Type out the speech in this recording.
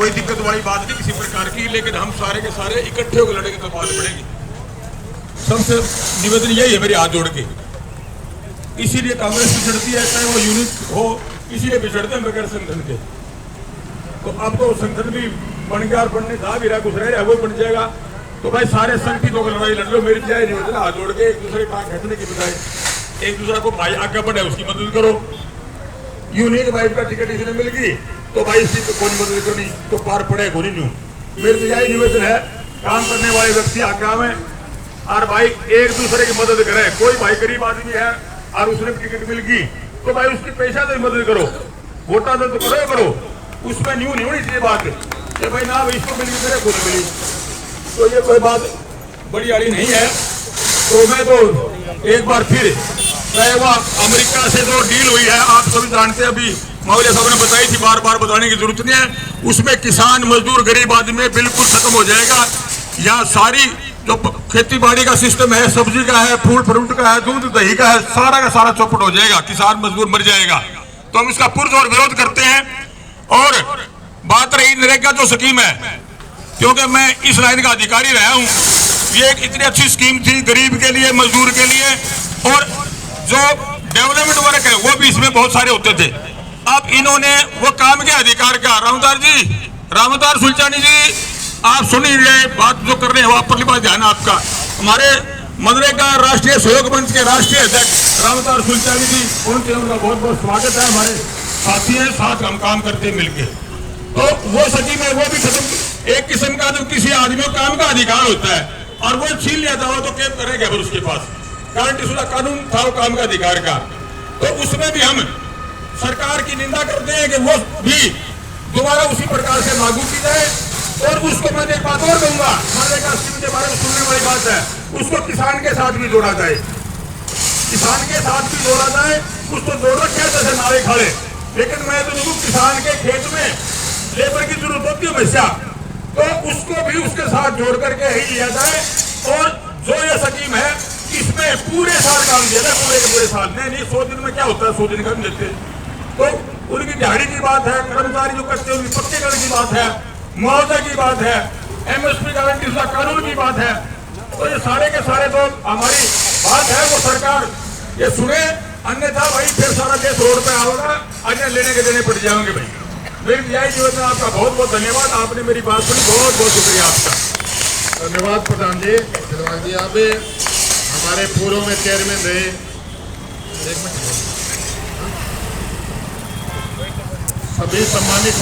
कोई दिक्कत वाली बात नहीं किसी प्रकार की, लेकिन हम सारे के सारे इकट्ठे होकर लड़ेंगे तो बात बढ़ेगी। सबसे निवेदन यही है मेरे हाथ जोड़ के, इसीलिए कांग्रेस पिछड़ती है, चाहे वो यूनिट हो, इसीलिए पिछड़ते हैं बगैर संगठन के। तो अब तो संगठन भी बन गया और बनने जा भी रहा, कुछ रह रहा वो बन जाएगा। तो भाई सारे संगठित होकर लड़ाई लड़ लो। मेरी जाए निवेदन हाथ जोड़ के, एक दूसरे का घटने की बजाय एक दूसरे को भाई आगे बढ़े उसकी मदद करो। यूनियन वाइफ का टिकट इसने मिल गई तो भाई इसी को कौन मदद करनी, तो पार पड़े को नहीं। मेरे तो यही निवेदन है, काम करने वाले व्यक्ति आज्ञा में और भाई एक दूसरे की मदद करे। कोई भाई गरीब आदमी है और उसने टिकट मिल गई तो भाई उसकी पैसा से मदद करो, वोटा दो तो करो। उसमें न्यू नहीं होनी चाहिए बात कि भाई ना भाई इसको मिल गई मेरे को नहीं मिली, तो ये कोई बात बड़ी आड़ी नहीं है। तो मैं तो एक बार फिर चाहे वो अमेरिका से जो डील हुई है, आप सभी जानते हैं, अभी मौलिया साहब ने बताई थी, बार बार बताने की जरूरत नहीं है। उसमें किसान मजदूर गरीब आदमी बिल्कुल खत्म हो जाएगा। यहाँ सारी जो खेती बाड़ी का सिस्टम है, सब्जी का है, फूल फ्रूट का है, दूध दही का है, सारा का सारा चौपट हो जाएगा, किसान मजदूर मर जाएगा। तो हम इसका पुरजोर विरोध करते हैं। और बात रही नरेगा जो स्कीम है, क्योंकि मैं इस लाइन का अधिकारी रहा हूं, ये एक इतनी अच्छी स्कीम थी गरीब के लिए, मजदूर के लिए, और जो डेवलपमेंट वर्क है वो भी इसमें बहुत सारे होते थे। अब इन्होंने वो काम के अधिकार का, रामदार सुल्तानी जी आप सुन ही रहे बात जो कर रहे हैं, आप पर ध्यान आपका। हमारे मनरेगा राष्ट्रीय सहयोग मंच के राष्ट्रीय अध्यक्ष रामदार सुल्तानी जी, उनका बहुत बहुत स्वागत है। हमारे साथी हैं, साथ हम काम करते हैं मिलकर। तो वो स्कीम है वो भी खत्म। एक किस्म का जो किसी आदमी को काम का अधिकार होता है और वो छीन लिया था, तो क्या करेगा फिर उसके पास गारंटी शुदा कानून था वो काम का अधिकार का। तो उसमें भी हम सरकार की निंदा करते हैं कि वो भी दोबारा उसी प्रकार से लागू की जाए। और उसको मैं एक बात और कहूंगा, मनरेगा स्कीम के बारे में सुनने वाली बात है, उसको किसान के साथ भी जोड़ा जाए, किसान के साथ भी जोड़ा जाए। उसको जोड़ रखे जैसे नारे खड़े, लेकिन मैं तो देखूं किसान के खेत में लेबर की जरूरत होती है हमेशा, तो उसको भी उसके साथ जोड़ करके ही लिया जाए। और जो ये स्कीम है इसमें पूरे साल काम दिया जाए, पूरे साल नहीं 100 दिन में क्या होता है, 100 दिन का नहीं देते। तो उनकी दिहाड़ी की बात है, कर्मचारी जो करते हैं उनकी पक्केकरण की बात है, मुआवजा की बात है, MSP गारंटी शुदा कानून की बात है। तो ये सारे के सारे तो हमारी बात है वो सरकार ये सुने, अन्यथा भाई फिर सारा देश रोड पे आओगा, अन्य लेने के देने पड़ जाएंगे। भाई मेरी यही जीवन में आपका बहुत बहुत धन्यवाद, आपने मेरी बात सुनी, बहुत बहुत शुक्रिया आपका। धन्यवाद प्रधान जी। धन्यवाद जी। आप हमारे पूर्व में चेयरमैन रहे, सभी सम्मानित